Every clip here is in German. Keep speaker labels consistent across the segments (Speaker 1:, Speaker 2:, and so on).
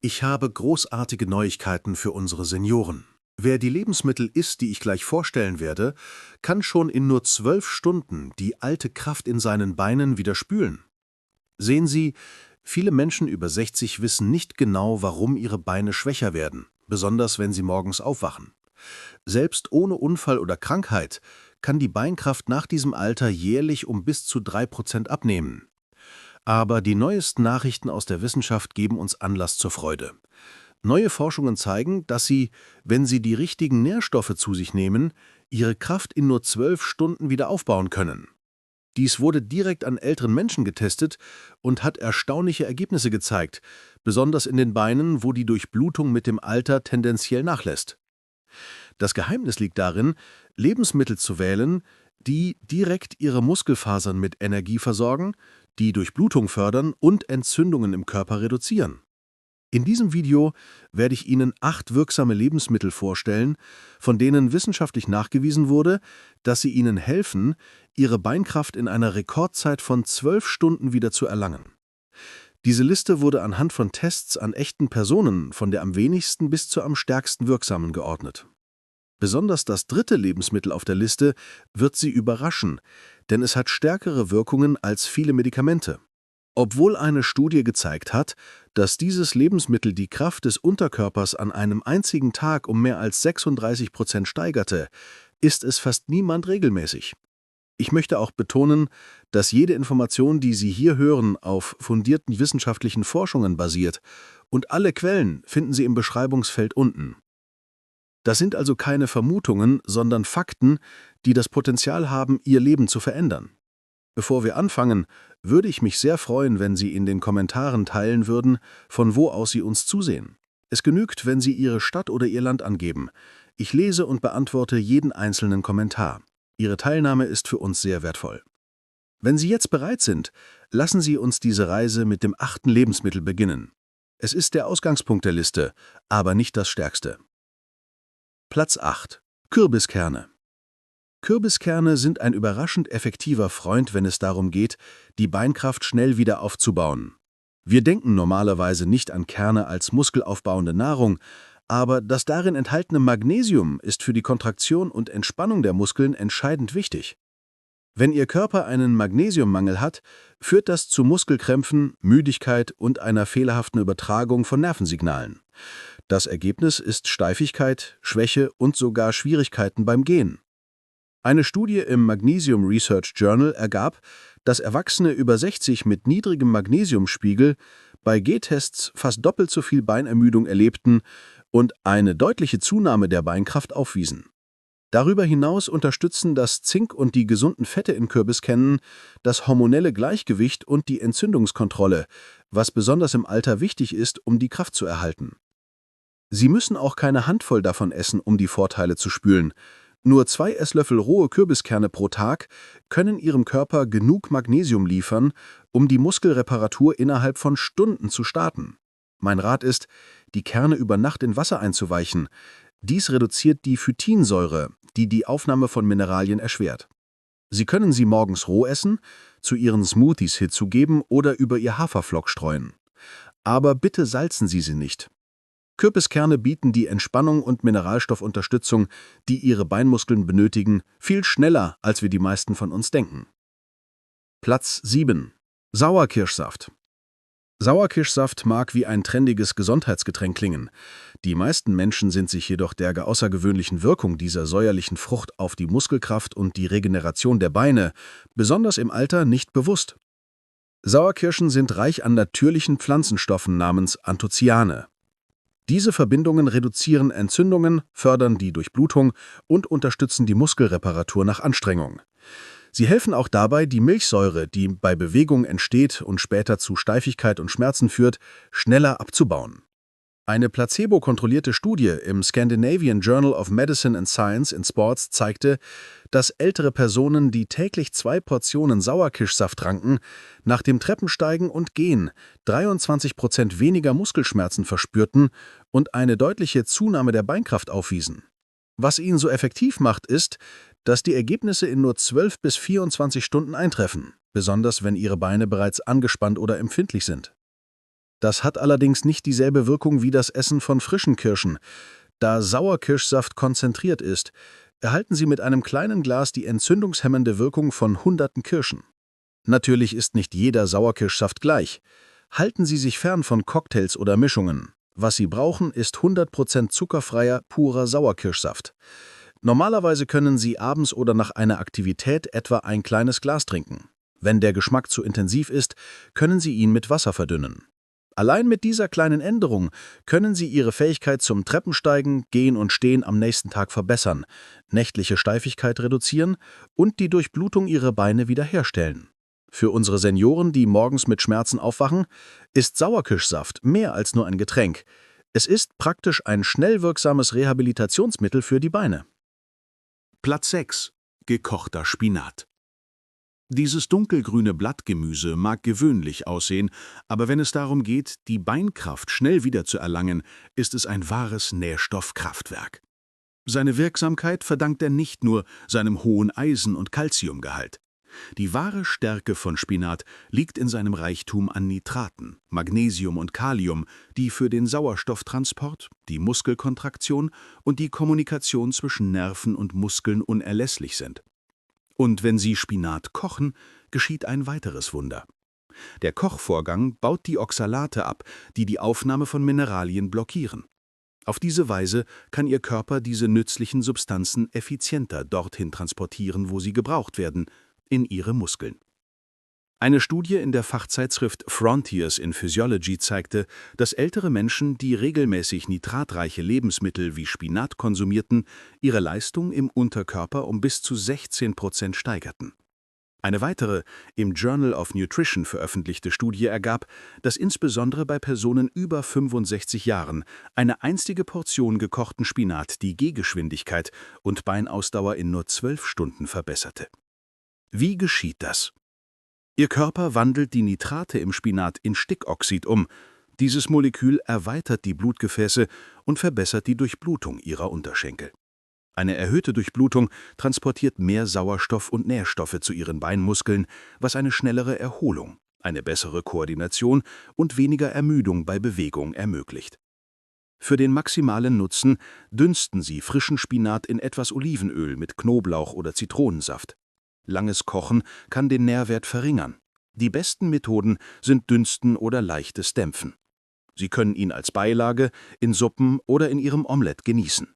Speaker 1: Ich habe großartige Neuigkeiten für unsere Senioren. Wer die Lebensmittel isst, die ich gleich vorstellen werde, kann schon in nur 12 Stunden die alte Kraft in seinen Beinen wieder spülen. Sehen Sie, viele Menschen über 60 wissen nicht genau, warum ihre Beine schwächer werden, besonders wenn sie morgens aufwachen. Selbst ohne Unfall oder Krankheit kann die Beinkraft nach diesem Alter jährlich um bis zu 3% abnehmen. Aber die neuesten Nachrichten aus der Wissenschaft geben uns Anlass zur Freude. Neue Forschungen zeigen, dass Sie, wenn Sie die richtigen Nährstoffe zu sich nehmen, Ihre Kraft in nur 12 Stunden wieder aufbauen können. Dies wurde direkt an älteren Menschen getestet und hat erstaunliche Ergebnisse gezeigt, besonders in den Beinen, wo die Durchblutung mit dem Alter tendenziell nachlässt. Das Geheimnis liegt darin, Lebensmittel zu wählen, die direkt Ihre Muskelfasern mit Energie versorgen, die Durchblutung fördern und Entzündungen im Körper reduzieren. In diesem Video werde ich Ihnen 8 wirksame Lebensmittel vorstellen, von denen wissenschaftlich nachgewiesen wurde, dass sie Ihnen helfen, Ihre Beinkraft in einer Rekordzeit von 12 Stunden wieder zu erlangen. Diese Liste wurde anhand von Tests an echten Personen von der am wenigsten bis zur am stärksten wirksamen geordnet. Besonders das dritte Lebensmittel auf der Liste wird Sie überraschen, denn es hat stärkere Wirkungen als viele Medikamente. Obwohl eine Studie gezeigt hat, dass dieses Lebensmittel die Kraft des Unterkörpers an einem einzigen Tag um mehr als 36% steigerte, isst es fast niemand regelmäßig. Ich möchte auch betonen, dass jede Information, die Sie hier hören, auf fundierten wissenschaftlichen Forschungen basiert und alle Quellen finden Sie im Beschreibungsfeld unten. Das sind also keine Vermutungen, sondern Fakten, die das Potenzial haben, Ihr Leben zu verändern. Bevor wir anfangen, würde ich mich sehr freuen, wenn Sie in den Kommentaren teilen würden, von wo aus Sie uns zusehen. Es genügt, wenn Sie Ihre Stadt oder Ihr Land angeben. Ich lese und beantworte jeden einzelnen Kommentar. Ihre Teilnahme ist für uns sehr wertvoll. Wenn Sie jetzt bereit sind, lassen Sie uns diese Reise mit dem 8. Lebensmittel beginnen. Es ist der Ausgangspunkt der Liste, aber nicht das stärkste. Platz 8. Kürbiskerne. Kürbiskerne sind ein überraschend effektiver Freund, wenn es darum geht, die Beinkraft schnell wieder aufzubauen. Wir denken normalerweise nicht an Kerne als muskelaufbauende Nahrung, aber das darin enthaltene Magnesium ist für die Kontraktion und Entspannung der Muskeln entscheidend wichtig. Wenn Ihr Körper einen Magnesiummangel hat, führt das zu Muskelkrämpfen, Müdigkeit und einer fehlerhaften Übertragung von Nervensignalen. Das Ergebnis ist Steifigkeit, Schwäche und sogar Schwierigkeiten beim Gehen. Eine Studie im Magnesium Research Journal ergab, dass Erwachsene über 60 mit niedrigem Magnesiumspiegel bei Gehtests fast doppelt so viel Beinermüdung erlebten und eine deutliche Zunahme der Beinkraft aufwiesen. Darüber hinaus unterstützen das Zink und die gesunden Fette in Kürbiskernen das hormonelle Gleichgewicht und die Entzündungskontrolle, was besonders im Alter wichtig ist, um die Kraft zu erhalten. Sie müssen auch keine Handvoll davon essen, um die Vorteile zu spüren. Nur 2 Esslöffel rohe Kürbiskerne pro Tag können Ihrem Körper genug Magnesium liefern, um die Muskelreparatur innerhalb von Stunden zu starten. Mein Rat ist, die Kerne über Nacht in Wasser einzuweichen. Dies reduziert die Phytinsäure, die die Aufnahme von Mineralien erschwert. Sie können sie morgens roh essen, zu Ihren Smoothies hinzugeben oder über Ihr Haferflock streuen. Aber bitte salzen Sie sie nicht. Kürbiskerne bieten die Entspannung und Mineralstoffunterstützung, die Ihre Beinmuskeln benötigen, viel schneller, als wir die meisten von uns denken. Platz 7. Sauerkirschsaft. Sauerkirschsaft mag wie ein trendiges Gesundheitsgetränk klingen. Die meisten Menschen sind sich jedoch der außergewöhnlichen Wirkung dieser säuerlichen Frucht auf die Muskelkraft und die Regeneration der Beine, besonders im Alter, nicht bewusst. Sauerkirschen sind reich an natürlichen Pflanzenstoffen namens Anthocyane. Diese Verbindungen reduzieren Entzündungen, fördern die Durchblutung und unterstützen die Muskelreparatur nach Anstrengung. Sie helfen auch dabei, die Milchsäure, die bei Bewegung entsteht und später zu Steifigkeit und Schmerzen führt, schneller abzubauen. Eine placebo-kontrollierte Studie im Scandinavian Journal of Medicine and Science in Sports zeigte, dass ältere Personen, die täglich 2 Portionen Sauerkirschsaft tranken, nach dem Treppensteigen und Gehen 23% weniger Muskelschmerzen verspürten und eine deutliche Zunahme der Beinkraft aufwiesen. Was ihn so effektiv macht, ist, dass die Ergebnisse in nur 12 bis 24 Stunden eintreffen, besonders wenn Ihre Beine bereits angespannt oder empfindlich sind. Das hat allerdings nicht dieselbe Wirkung wie das Essen von frischen Kirschen. Da Sauerkirschsaft konzentriert ist, erhalten Sie mit einem kleinen Glas die entzündungshemmende Wirkung von hunderten Kirschen. Natürlich ist nicht jeder Sauerkirschsaft gleich. Halten Sie sich fern von Cocktails oder Mischungen. Was Sie brauchen, ist 100% zuckerfreier, purer Sauerkirschsaft. Normalerweise können Sie abends oder nach einer Aktivität etwa ein kleines Glas trinken. Wenn der Geschmack zu intensiv ist, können Sie ihn mit Wasser verdünnen. Allein mit dieser kleinen Änderung können Sie Ihre Fähigkeit zum Treppensteigen, Gehen und Stehen am nächsten Tag verbessern, nächtliche Steifigkeit reduzieren und die Durchblutung Ihrer Beine wiederherstellen. Für unsere Senioren, die morgens mit Schmerzen aufwachen, ist Sauerkirschsaft mehr als nur ein Getränk. Es ist praktisch ein schnell wirksames Rehabilitationsmittel für die Beine.
Speaker 2: Platz 6. Gekochter Spinat. Dieses dunkelgrüne Blattgemüse mag gewöhnlich aussehen, aber wenn es darum geht, die Beinkraft schnell wieder zu erlangen, ist es ein wahres Nährstoffkraftwerk. Seine Wirksamkeit verdankt er nicht nur seinem hohen Eisen- und Calciumgehalt. Die wahre Stärke von Spinat liegt in seinem Reichtum an Nitraten, Magnesium und Kalium, die für den Sauerstofftransport, die Muskelkontraktion und die Kommunikation zwischen Nerven und Muskeln unerlässlich sind. Und wenn Sie Spinat kochen, geschieht ein weiteres Wunder. Der Kochvorgang baut die Oxalate ab, die die Aufnahme von Mineralien blockieren. Auf diese Weise kann Ihr Körper diese nützlichen Substanzen effizienter dorthin transportieren, wo sie gebraucht werden, in Ihre Muskeln. Eine Studie in der Fachzeitschrift Frontiers in Physiology zeigte, dass ältere Menschen, die regelmäßig nitratreiche Lebensmittel wie Spinat konsumierten, ihre Leistung im Unterkörper um bis zu 16% steigerten. Eine weitere, im Journal of Nutrition veröffentlichte Studie ergab, dass insbesondere bei Personen über 65 Jahren eine einzige Portion gekochten Spinat die Gehgeschwindigkeit und Beinausdauer in nur 12 Stunden verbesserte. Wie geschieht das? Ihr Körper wandelt die Nitrate im Spinat in Stickoxid um. Dieses Molekül erweitert die Blutgefäße und verbessert die Durchblutung Ihrer Unterschenkel. Eine erhöhte Durchblutung transportiert mehr Sauerstoff und Nährstoffe zu Ihren Beinmuskeln, was eine schnellere Erholung, eine bessere Koordination und weniger Ermüdung bei Bewegung ermöglicht. Für den maximalen Nutzen dünsten Sie frischen Spinat in etwas Olivenöl mit Knoblauch oder Zitronensaft. Langes Kochen kann den Nährwert verringern. Die besten Methoden sind Dünsten oder leichtes Dämpfen. Sie können ihn als Beilage, in Suppen oder in Ihrem Omelett genießen.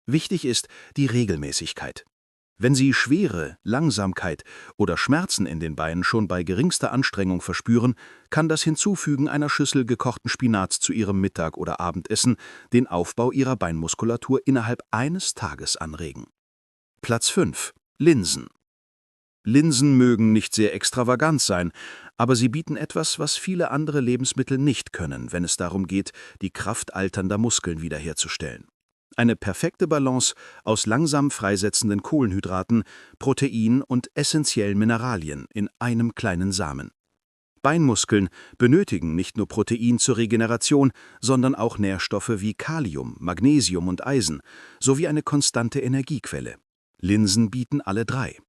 Speaker 2: Wichtig ist die Regelmäßigkeit. Wenn Sie Schwere, Langsamkeit oder Schmerzen in den Beinen schon bei geringster Anstrengung verspüren, kann das Hinzufügen einer Schüssel gekochten Spinats zu Ihrem Mittag- oder Abendessen den Aufbau Ihrer Beinmuskulatur innerhalb eines Tages anregen. Platz 5. Linsen. Linsen mögen nicht sehr extravagant sein, aber sie bieten etwas, was viele andere Lebensmittel nicht können, wenn es darum geht, die Kraft alternder Muskeln wiederherzustellen. Eine perfekte Balance aus langsam freisetzenden Kohlenhydraten, Protein und essentiellen Mineralien in einem kleinen Samen. Beinmuskeln benötigen nicht nur Protein zur Regeneration, sondern auch Nährstoffe wie Kalium, Magnesium und Eisen, sowie eine konstante Energiequelle. Linsen bieten alle drei.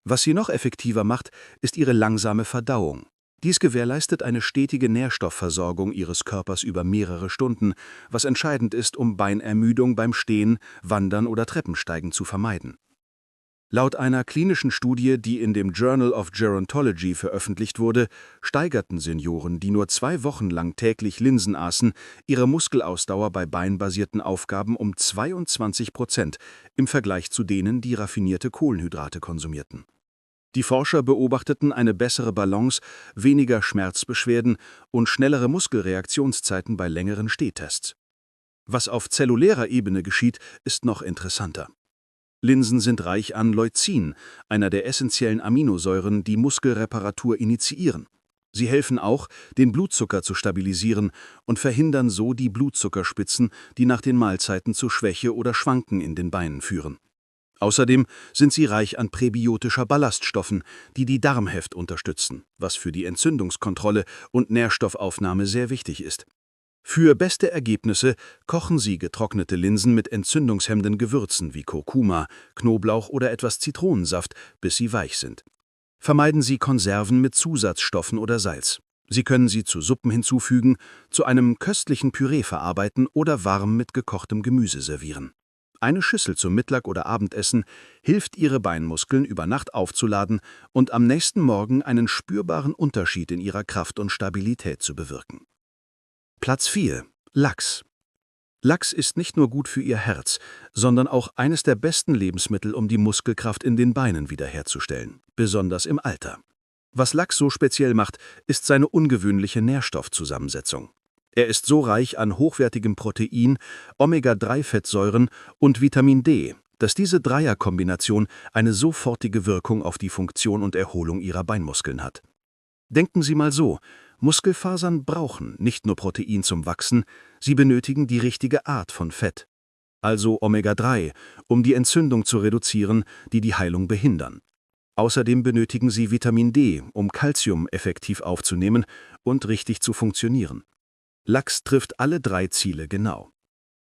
Speaker 2: Was sie noch effektiver macht, ist ihre langsame Verdauung. Dies gewährleistet eine stetige Nährstoffversorgung Ihres Körpers über mehrere Stunden, was entscheidend ist, um Beinermüdung beim Stehen, Wandern oder Treppensteigen zu vermeiden. Laut einer klinischen Studie, die in dem Journal of Gerontology veröffentlicht wurde, steigerten Senioren, die nur 2 Wochen lang täglich Linsen aßen, ihre Muskelausdauer bei beinbasierten Aufgaben um 22% im Vergleich zu denen, die raffinierte Kohlenhydrate konsumierten. Die Forscher beobachteten eine bessere Balance, weniger Schmerzbeschwerden und schnellere Muskelreaktionszeiten bei längeren Stehtests. Was auf zellulärer Ebene geschieht, ist noch interessanter. Linsen sind reich an Leucin, einer der essentiellen Aminosäuren, die Muskelreparatur initiieren. Sie helfen auch, den Blutzucker zu stabilisieren und verhindern so die Blutzuckerspitzen, die nach den Mahlzeiten zu Schwäche oder Schwanken in den Beinen führen. Außerdem sind sie reich an präbiotischer Ballaststoffen, die die Darmheft unterstützen, was für die Entzündungskontrolle und Nährstoffaufnahme sehr wichtig ist. Für beste Ergebnisse kochen Sie getrocknete Linsen mit entzündungshemmenden Gewürzen wie Kurkuma, Knoblauch oder etwas Zitronensaft, bis sie weich sind. Vermeiden Sie Konserven mit Zusatzstoffen oder Salz. Sie können sie zu Suppen hinzufügen, zu einem köstlichen Püree verarbeiten oder warm mit gekochtem Gemüse servieren. Eine Schüssel zum Mittag- oder Abendessen hilft, Ihre Beinmuskeln über Nacht aufzuladen und am nächsten Morgen einen spürbaren Unterschied in ihrer Kraft und Stabilität zu bewirken. Platz 4. Lachs. Lachs ist nicht nur gut für Ihr Herz, sondern auch eines der besten Lebensmittel, um die Muskelkraft in den Beinen wiederherzustellen, besonders im Alter. Was Lachs so speziell macht, ist seine ungewöhnliche Nährstoffzusammensetzung. Er ist so reich an hochwertigem Protein, Omega-3-Fettsäuren und Vitamin D, dass diese Dreierkombination eine sofortige Wirkung auf die Funktion und Erholung Ihrer Beinmuskeln hat. Denken Sie mal so: Muskelfasern brauchen nicht nur Protein zum Wachsen, sie benötigen die richtige Art von Fett, also Omega-3, um die Entzündung zu reduzieren, die die Heilung behindern. Außerdem benötigen sie Vitamin D, um Calcium effektiv aufzunehmen und richtig zu funktionieren. Lachs trifft alle 3 Ziele genau.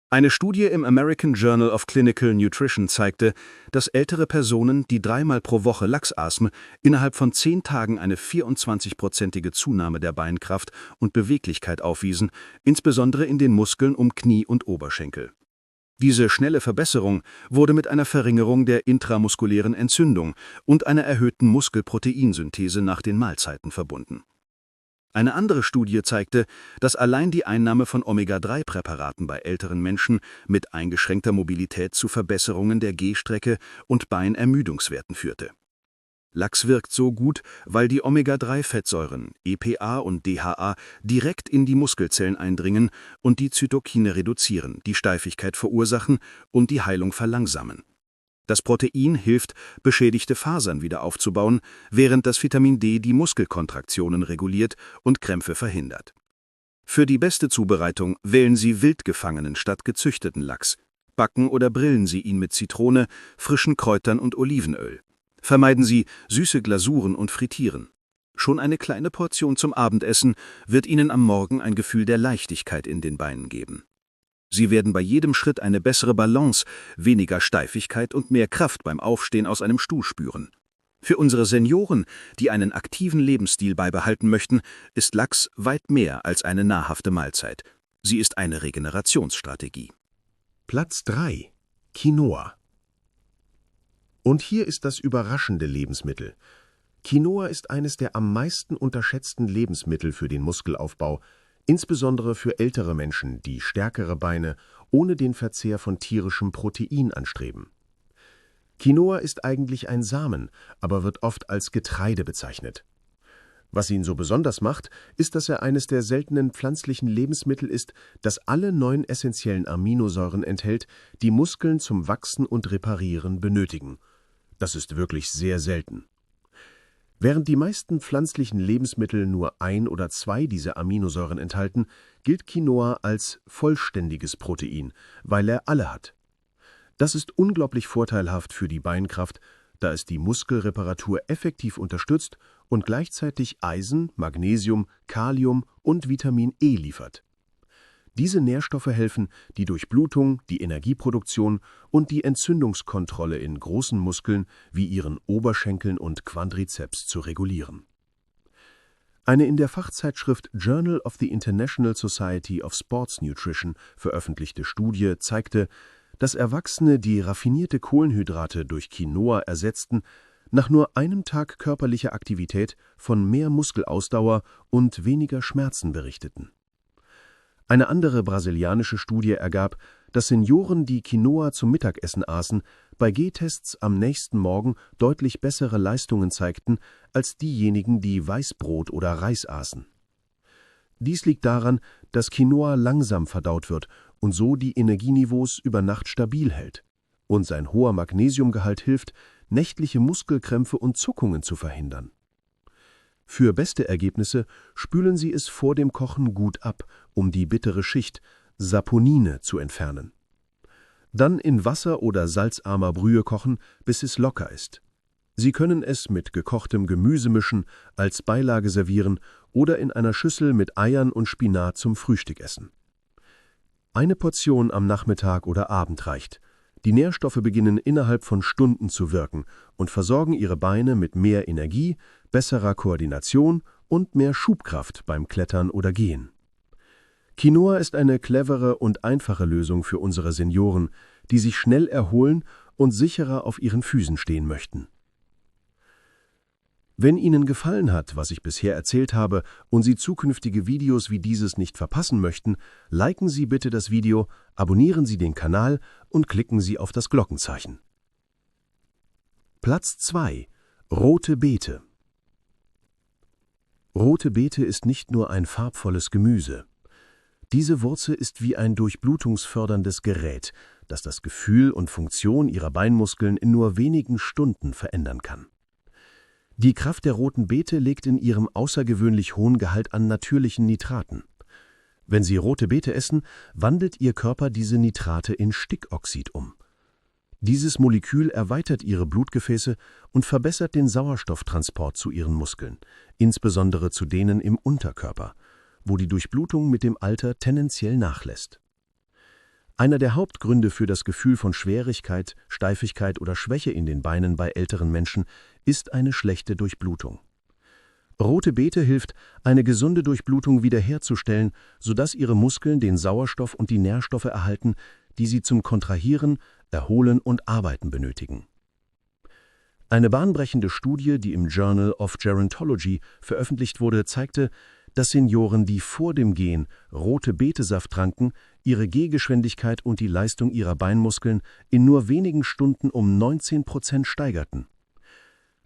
Speaker 2: Eine Studie im American Journal of Clinical Nutrition zeigte, dass ältere Personen, die 3-mal pro Woche Lachs aßen, innerhalb von 10 Tagen eine 24-prozentige Zunahme der Beinkraft und Beweglichkeit aufwiesen, insbesondere in den Muskeln um Knie und Oberschenkel. Diese schnelle Verbesserung wurde mit einer Verringerung der intramuskulären Entzündung und einer erhöhten Muskelproteinsynthese nach den Mahlzeiten verbunden. Eine andere Studie zeigte, dass allein die Einnahme von Omega-3-Präparaten bei älteren Menschen mit eingeschränkter Mobilität zu Verbesserungen der Gehstrecke und Beinermüdungswerten führte. Lachs wirkt so gut, weil die Omega-3-Fettsäuren EPA und DHA direkt in die Muskelzellen eindringen und die Zytokine reduzieren, die Steifigkeit verursachen und die Heilung verlangsamen. Das Protein hilft, beschädigte Fasern wieder aufzubauen, während das Vitamin D die Muskelkontraktionen reguliert und Krämpfe verhindert. Für die beste Zubereitung wählen Sie wild gefangenen statt gezüchteten Lachs. Backen oder brillen Sie ihn mit Zitrone, frischen Kräutern und Olivenöl. Vermeiden Sie süße Glasuren und Frittieren. Schon eine kleine Portion zum Abendessen wird Ihnen am Morgen ein Gefühl der Leichtigkeit in den Beinen geben. Sie werden bei jedem Schritt eine bessere Balance, weniger Steifigkeit und mehr Kraft beim Aufstehen aus einem Stuhl spüren. Für unsere Senioren, die einen aktiven Lebensstil beibehalten möchten, ist Lachs weit mehr als eine nahrhafte Mahlzeit. Sie ist eine Regenerationsstrategie.
Speaker 1: Platz 3. Quinoa. Und hier ist das überraschende Lebensmittel. Quinoa ist eines der am meisten unterschätzten Lebensmittel für den Muskelaufbau, insbesondere für ältere Menschen, die stärkere Beine ohne den Verzehr von tierischem Protein anstreben. Quinoa ist eigentlich ein Samen, aber wird oft als Getreide bezeichnet. Was ihn so besonders macht, ist, dass er eines der seltenen pflanzlichen Lebensmittel ist, das alle 9 essentiellen Aminosäuren enthält, die Muskeln zum Wachsen und Reparieren benötigen. Das ist wirklich sehr selten. Während die meisten pflanzlichen Lebensmittel nur 1 oder 2 dieser Aminosäuren enthalten, gilt Quinoa als vollständiges Protein, weil er alle hat. Das ist unglaublich vorteilhaft für die Beinkraft, da es die Muskelreparatur effektiv unterstützt und gleichzeitig Eisen, Magnesium, Kalium und Vitamin E liefert. Diese Nährstoffe helfen, die Durchblutung, die Energieproduktion und die Entzündungskontrolle in großen Muskeln wie ihren Oberschenkeln und Quadrizeps zu regulieren. Eine in der Fachzeitschrift Journal of the International Society of Sports Nutrition veröffentlichte Studie zeigte, dass Erwachsene, die raffinierte Kohlenhydrate durch Quinoa ersetzten, nach nur einem Tag körperlicher Aktivität von mehr Muskelausdauer und weniger Schmerzen berichteten. Eine andere brasilianische Studie ergab, dass Senioren, die Quinoa zum Mittagessen aßen, bei Gehtests am nächsten Morgen deutlich bessere Leistungen zeigten als diejenigen, die Weißbrot oder Reis aßen. Dies liegt daran, dass Quinoa langsam verdaut wird und so die Energieniveaus über Nacht stabil hält. Und sein hoher Magnesiumgehalt hilft, nächtliche Muskelkrämpfe und Zuckungen zu verhindern. Für beste Ergebnisse spülen Sie es vor dem Kochen gut ab, um die bittere Schicht, Saponine, zu entfernen. Dann in Wasser oder salzarmer Brühe kochen, bis es locker ist. Sie können es mit gekochtem Gemüse mischen, als Beilage servieren oder in einer Schüssel mit Eiern und Spinat zum Frühstück essen. Eine Portion am Nachmittag oder Abend reicht. Die Nährstoffe beginnen innerhalb von Stunden zu wirken und versorgen Ihre Beine mit mehr Energie, besserer Koordination und mehr Schubkraft beim Klettern oder Gehen. Quinoa ist eine clevere und einfache Lösung für unsere Senioren, die sich schnell erholen und sicherer auf ihren Füßen stehen möchten. Wenn Ihnen gefallen hat, was ich bisher erzählt habe und Sie zukünftige Videos wie dieses nicht verpassen möchten, liken Sie bitte das Video, abonnieren Sie den Kanal und klicken Sie auf das Glockenzeichen. Platz 2: Rote Beete. Rote Beete ist nicht nur ein farbvolles Gemüse. Diese Wurzel ist wie ein durchblutungsförderndes Gerät, das das Gefühl und Funktion Ihrer Beinmuskeln in nur wenigen Stunden verändern kann. Die Kraft der roten Beete liegt in ihrem außergewöhnlich hohen Gehalt an natürlichen Nitraten. Wenn Sie rote Beete essen, wandelt Ihr Körper diese Nitrate in Stickoxid um. Dieses Molekül erweitert Ihre Blutgefäße und verbessert den Sauerstofftransport zu Ihren Muskeln, insbesondere zu denen im Unterkörper, wo die Durchblutung mit dem Alter tendenziell nachlässt. Einer der Hauptgründe für das Gefühl von Schwerigkeit, Steifigkeit oder Schwäche in den Beinen bei älteren Menschen ist eine schlechte Durchblutung. Rote Beete hilft, eine gesunde Durchblutung wiederherzustellen, sodass Ihre Muskeln den Sauerstoff und die Nährstoffe erhalten, die sie zum Kontrahieren, Erholen und Arbeiten benötigen. Eine bahnbrechende Studie, die im Journal of Gerontology veröffentlicht wurde, zeigte, dass Senioren, die vor dem Gehen rote Betesaft tranken, ihre Gehgeschwindigkeit und die Leistung ihrer Beinmuskeln in nur wenigen Stunden um 19% steigerten.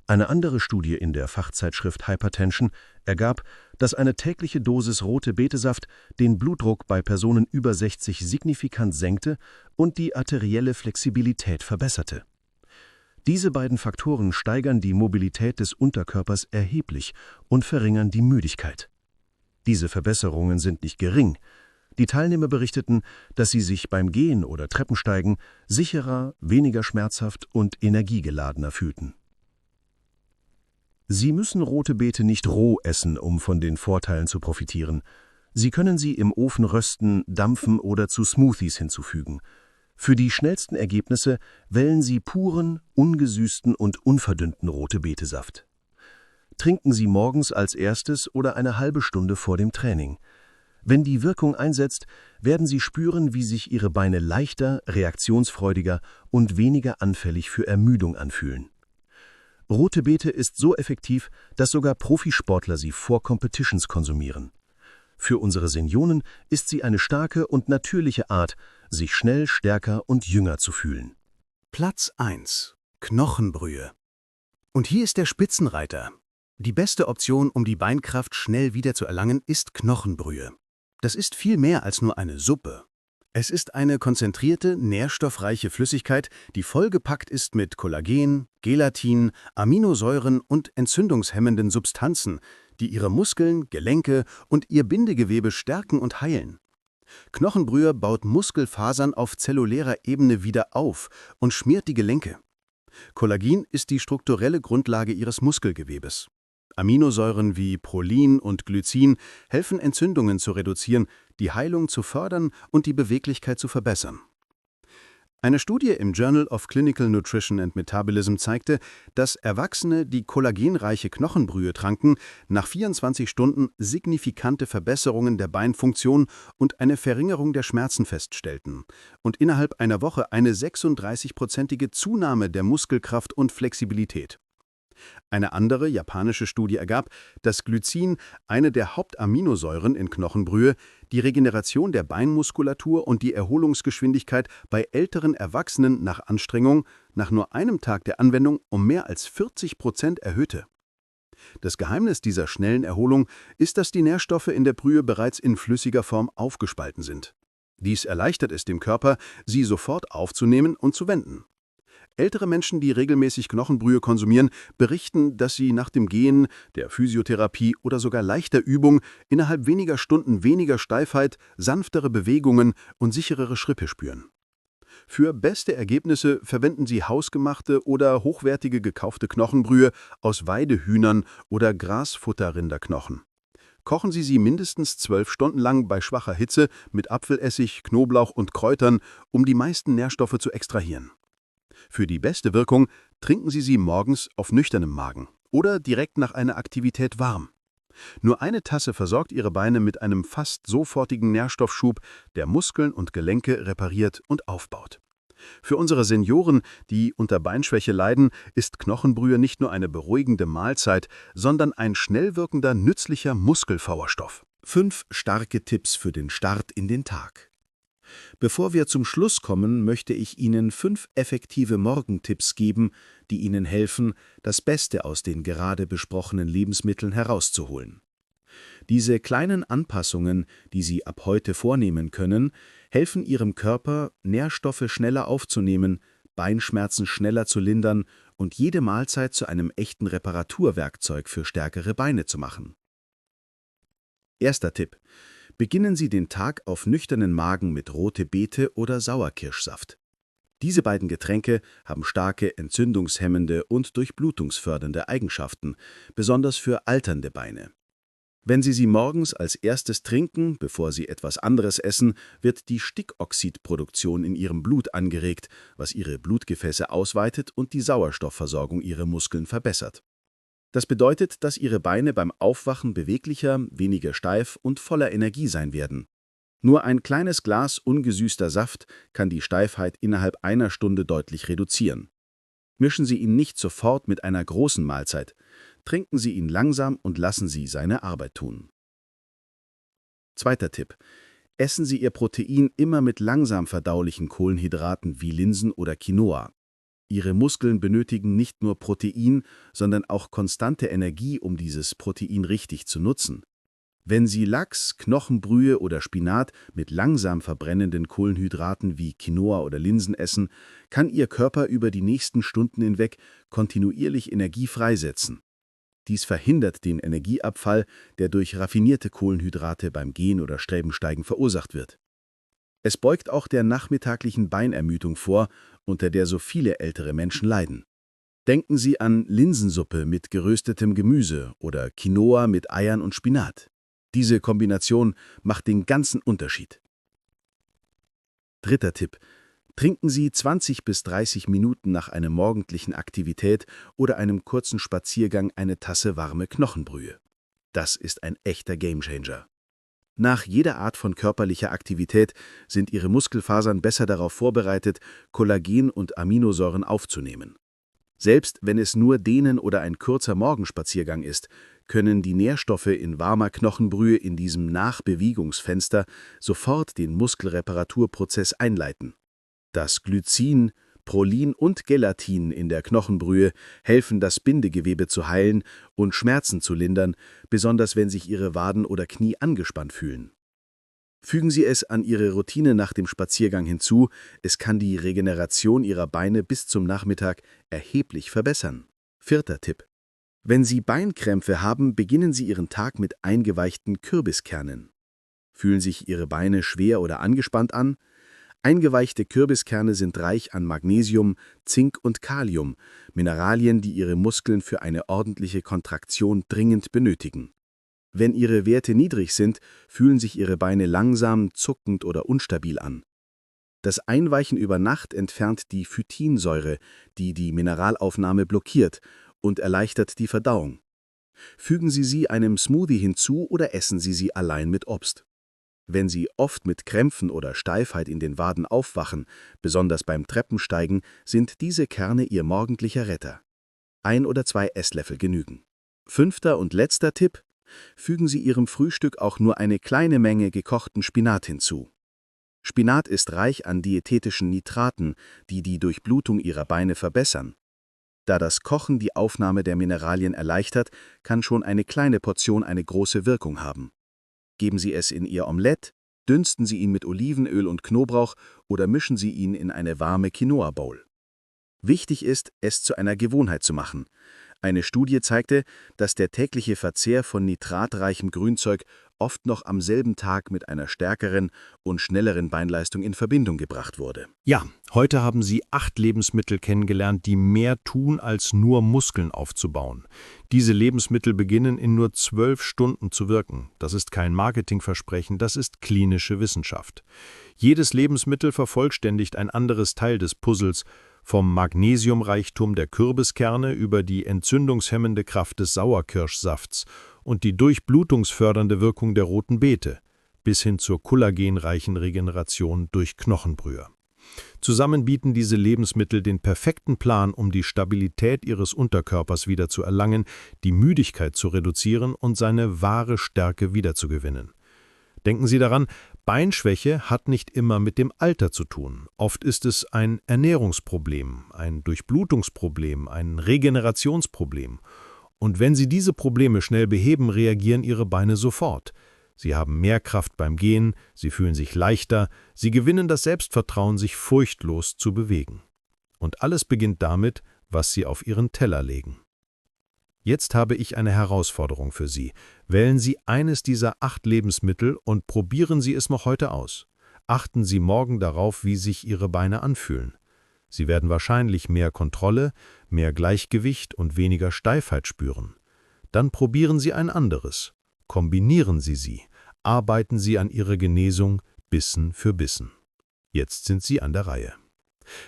Speaker 1: Eine andere Studie in der Fachzeitschrift Hypertension ergab, dass eine tägliche Dosis rote Betesaft den Blutdruck bei Personen über 60 signifikant senkte und die arterielle Flexibilität verbesserte. Diese beiden Faktoren steigern die Mobilität des Unterkörpers erheblich und verringern die Müdigkeit. Diese Verbesserungen sind nicht gering. Die Teilnehmer berichteten, dass sie sich beim Gehen oder Treppensteigen sicherer, weniger schmerzhaft und energiegeladener fühlten. Sie müssen rote Beete nicht roh essen, um von den Vorteilen zu profitieren. Sie können sie im Ofen rösten, dampfen oder zu Smoothies hinzufügen. Für die schnellsten Ergebnisse wählen Sie puren, ungesüßten und unverdünnten rote Betesaft. Trinken Sie morgens als erstes oder eine halbe Stunde vor dem Training. Wenn die Wirkung einsetzt, werden Sie spüren, wie sich Ihre Beine leichter, reaktionsfreudiger und weniger anfällig für Ermüdung anfühlen. Rote Beete ist so effektiv, dass sogar Profisportler sie vor Competitions konsumieren. Für unsere Senioren ist sie eine starke und natürliche Art, sich schnell stärker und jünger zu fühlen.
Speaker 2: Platz 1: Knochenbrühe. Und hier ist der Spitzenreiter. Die beste Option, um die Beinkraft schnell wieder zu erlangen, ist Knochenbrühe. Das ist viel mehr als nur eine Suppe. Es ist eine konzentrierte, nährstoffreiche Flüssigkeit, die vollgepackt ist mit Kollagen, Gelatin, Aminosäuren und entzündungshemmenden Substanzen, die Ihre Muskeln, Gelenke und Ihr Bindegewebe stärken und heilen. Knochenbrühe baut Muskelfasern auf zellulärer Ebene wieder auf und schmiert die Gelenke. Kollagen ist die strukturelle Grundlage Ihres Muskelgewebes. Aminosäuren wie Prolin und Glycin helfen, Entzündungen zu reduzieren, die Heilung zu fördern und die Beweglichkeit zu verbessern. Eine Studie im Journal of Clinical Nutrition and Metabolism zeigte, dass Erwachsene, die kollagenreiche Knochenbrühe tranken, nach 24 Stunden signifikante Verbesserungen der Beinfunktion und eine Verringerung der Schmerzen feststellten und innerhalb einer Woche eine 36-prozentige Zunahme der Muskelkraft und Flexibilität. Eine andere japanische Studie ergab, dass Glycin, eine der Hauptaminosäuren in Knochenbrühe, die Regeneration der Beinmuskulatur und die Erholungsgeschwindigkeit bei älteren Erwachsenen nach Anstrengung nach nur einem Tag der Anwendung um mehr als 40% erhöhte. Das Geheimnis dieser schnellen Erholung ist, dass die Nährstoffe in der Brühe bereits in flüssiger Form aufgespalten sind. Dies erleichtert es dem Körper, sie sofort aufzunehmen und zu wenden. Ältere Menschen, die regelmäßig Knochenbrühe konsumieren, berichten, dass sie nach dem Gehen, der Physiotherapie oder sogar leichter Übung innerhalb weniger Stunden weniger Steifheit, sanftere Bewegungen und sicherere Schritte spüren. Für beste Ergebnisse verwenden sie hausgemachte oder hochwertige gekaufte Knochenbrühe aus Weidehühnern oder Grasfutterrinderknochen. Kochen Sie sie mindestens 12 Stunden lang bei schwacher Hitze mit Apfelessig, Knoblauch und Kräutern, um die meisten Nährstoffe zu extrahieren. Für die beste Wirkung trinken Sie sie morgens auf nüchternem Magen oder direkt nach einer Aktivität warm. Nur eine Tasse versorgt Ihre Beine mit einem fast sofortigen Nährstoffschub, der Muskeln und Gelenke repariert und aufbaut. Für unsere Senioren, die unter Beinschwäche leiden, ist Knochenbrühe nicht nur eine beruhigende Mahlzeit, sondern ein schnell wirkender, nützlicher Muskelfauerstoff. 5 starke Tipps für den Start in den Tag. Bevor wir zum Schluss kommen, möchte ich Ihnen 5 effektive Morgentipps geben, die Ihnen helfen, das Beste aus den gerade besprochenen Lebensmitteln herauszuholen. Diese kleinen Anpassungen, die Sie ab heute vornehmen können, helfen Ihrem Körper, Nährstoffe schneller aufzunehmen, Beinschmerzen schneller zu lindern und jede Mahlzeit zu einem echten Reparaturwerkzeug für stärkere Beine zu machen. Erster Tipp: Beginnen Sie den Tag auf nüchternen Magen mit rote Beete oder Sauerkirschsaft. Diese beiden Getränke haben starke entzündungshemmende und durchblutungsfördernde Eigenschaften, besonders für alternde Beine. Wenn Sie sie morgens als erstes trinken, bevor Sie etwas anderes essen, wird die Stickoxidproduktion in Ihrem Blut angeregt, was Ihre Blutgefäße ausweitet und die Sauerstoffversorgung Ihrer Muskeln verbessert. Das bedeutet, dass Ihre Beine beim Aufwachen beweglicher, weniger steif und voller Energie sein werden. Nur ein kleines Glas ungesüßter Saft kann die Steifheit innerhalb einer Stunde deutlich reduzieren. Mischen Sie ihn nicht sofort mit einer großen Mahlzeit. Trinken Sie ihn langsam und lassen Sie seine Arbeit tun. Zweiter Tipp: Essen Sie Ihr Protein immer mit langsam verdaulichen Kohlenhydraten wie Linsen oder Quinoa. Ihre Muskeln benötigen nicht nur Protein, sondern auch konstante Energie, um dieses Protein richtig zu nutzen. Wenn Sie Lachs, Knochenbrühe oder Spinat mit langsam verbrennenden Kohlenhydraten wie Quinoa oder Linsen essen, kann Ihr Körper über die nächsten Stunden hinweg kontinuierlich Energie freisetzen. Dies verhindert den Energieabfall, der durch raffinierte Kohlenhydrate beim Gehen oder Streben verursacht wird. Es beugt auch der nachmittaglichen Beinermüdung vor, unter der so viele ältere Menschen leiden. Denken Sie an Linsensuppe mit geröstetem Gemüse oder Quinoa mit Eiern und Spinat. Diese Kombination macht den ganzen Unterschied. Dritter Tipp: Trinken Sie 20 bis 30 Minuten nach einer morgendlichen Aktivität oder einem kurzen Spaziergang eine Tasse warme Knochenbrühe. Das ist ein echter Gamechanger. Nach jeder Art von körperlicher Aktivität sind Ihre Muskelfasern besser darauf vorbereitet, Kollagen und Aminosäuren aufzunehmen. Selbst wenn es nur Dehnen oder ein kurzer Morgenspaziergang ist, können die Nährstoffe in warmer Knochenbrühe in diesem Nachbewegungsfenster sofort den Muskelreparaturprozess einleiten. Das Glycin, Prolin und Gelatin in der Knochenbrühe helfen, das Bindegewebe zu heilen und Schmerzen zu lindern, besonders wenn sich Ihre Waden oder Knie angespannt fühlen. Fügen Sie es an Ihre Routine nach dem Spaziergang hinzu, es kann die Regeneration Ihrer Beine bis zum Nachmittag erheblich verbessern. Vierter Tipp: Wenn Sie Beinkrämpfe haben, beginnen Sie Ihren Tag mit eingeweichten Kürbiskernen. Fühlen sich Ihre Beine schwer oder angespannt an? Eingeweichte Kürbiskerne sind reich an Magnesium, Zink und Kalium, Mineralien, die Ihre Muskeln für eine ordentliche Kontraktion dringend benötigen. Wenn Ihre Werte niedrig sind, fühlen sich Ihre Beine langsam, zuckend oder unstabil an. Das Einweichen über Nacht entfernt die Phytinsäure, die die Mineralaufnahme blockiert, und erleichtert die Verdauung. Fügen Sie sie einem Smoothie hinzu oder essen Sie sie allein mit Obst. Wenn Sie oft mit Krämpfen oder Steifheit in den Waden aufwachen, besonders beim Treppensteigen, sind diese Kerne Ihr morgendlicher Retter. 1 oder 2 Esslöffel genügen. Fünfter und letzter Tipp: Fügen Sie Ihrem Frühstück auch nur eine kleine Menge gekochten Spinat hinzu. Spinat ist reich an diätetischen Nitraten, die die Durchblutung Ihrer Beine verbessern. Da das Kochen die Aufnahme der Mineralien erleichtert, kann schon eine kleine Portion eine große Wirkung haben. Geben Sie es in Ihr Omelett, dünsten Sie ihn mit Olivenöl und Knoblauch oder mischen Sie ihn in eine warme Quinoa-Bowl. Wichtig ist, es zu einer Gewohnheit zu machen. Eine Studie zeigte, dass der tägliche Verzehr von nitratreichem Grünzeug oft noch am selben Tag mit einer stärkeren und schnelleren Beinleistung in Verbindung gebracht wurde.
Speaker 1: Ja, heute haben Sie 8 Lebensmittel kennengelernt, die mehr tun, als nur Muskeln aufzubauen. Diese Lebensmittel beginnen in nur 12 Stunden zu wirken. Das ist kein Marketingversprechen, das ist klinische Wissenschaft. Jedes Lebensmittel vervollständigt ein anderes Teil des Puzzles, vom Magnesiumreichtum der Kürbiskerne über die entzündungshemmende Kraft des Sauerkirschsafts
Speaker 3: und die durchblutungsfördernde Wirkung der roten Beete, bis hin zur kollagenreichen Regeneration durch Knochenbrühe. Zusammen bieten diese Lebensmittel den perfekten Plan, um die Stabilität Ihres Unterkörpers wieder zu erlangen, die Müdigkeit zu reduzieren und seine wahre Stärke wiederzugewinnen. Denken Sie daran, Beinschwäche hat nicht immer mit dem Alter zu tun. Oft ist es ein Ernährungsproblem, ein Durchblutungsproblem, ein Regenerationsproblem. Und wenn Sie diese Probleme schnell beheben, reagieren Ihre Beine sofort. Sie haben mehr Kraft beim Gehen, sie fühlen sich leichter, sie gewinnen das Selbstvertrauen, sich furchtlos zu bewegen. Und alles beginnt damit, was Sie auf Ihren Teller legen. Jetzt habe ich eine Herausforderung für Sie. Wählen Sie eines dieser 8 Lebensmittel und probieren Sie es noch heute aus. Achten Sie morgen darauf, wie sich Ihre Beine anfühlen. Sie werden wahrscheinlich mehr Kontrolle, mehr Gleichgewicht und weniger Steifheit spüren. Dann probieren Sie ein anderes. Kombinieren Sie sie. Arbeiten Sie an Ihrer Genesung Bissen für Bissen. Jetzt sind Sie an der Reihe.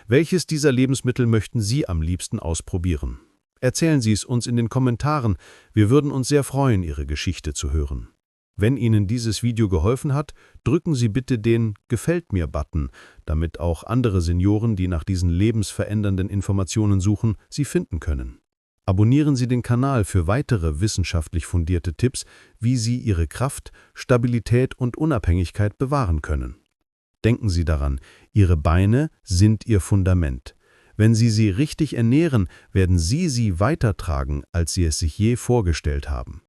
Speaker 3: Welches dieser Lebensmittel möchten Sie am liebsten ausprobieren? Erzählen Sie es uns in den Kommentaren. Wir würden uns sehr freuen, Ihre Geschichte zu hören. Wenn Ihnen dieses Video geholfen hat, drücken Sie bitte den Gefällt mir-Button, damit auch andere Senioren, die nach diesen lebensverändernden Informationen suchen, sie finden können. Abonnieren Sie den Kanal für weitere wissenschaftlich fundierte Tipps, wie Sie Ihre Kraft, Stabilität und Unabhängigkeit bewahren können. Denken Sie daran, Ihre Beine sind Ihr Fundament. Wenn Sie sie richtig ernähren, werden Sie sie weitertragen, als Sie es sich je vorgestellt haben.